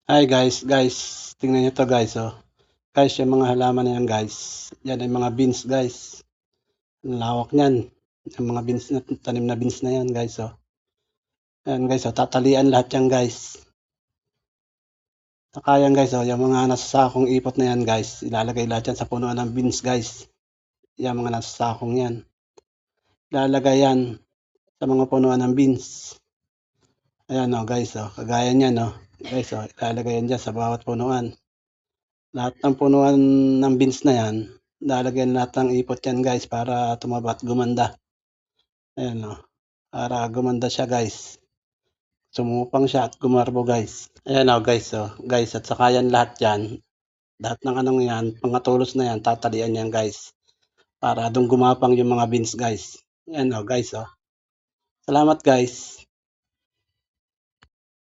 Hi guys, tingnan niyo 'to guys, oh. Guys, yung mga halaman na yan guys, yan ay mga beans guys. Ang lawak niyan, yung mga beans na tanim na beans na yan guys, oh. Ayan guys, oh, tatalian lahat yan guys. Saka yan guys, oh, yung mga nasa sakong ipot na yan guys, ilalagay lahat yan sa punuan ng beans guys. Yan mga nasa sakong yan. Ilalagay yan sa mga punuan ng beans. Ayan oh guys, oh, kagaya niyan oh. Guys, oh, ilalagay yan dyan sa bawat punuan. Lahat ng punuan ng beans na yan, lalagyan lahat ng ipot yan guys para tumaba at gumanda. Ayan o, para gumanda siya guys. Sumupang siya at gumarbo guys. Ayan o guys o, guys at saka yan lahat yan. Lahat ng anong yan, mga tulos na yan, tatalian yan guys. Para dun gumapang yung mga beans guys. Ayan o guys o. Salamat guys.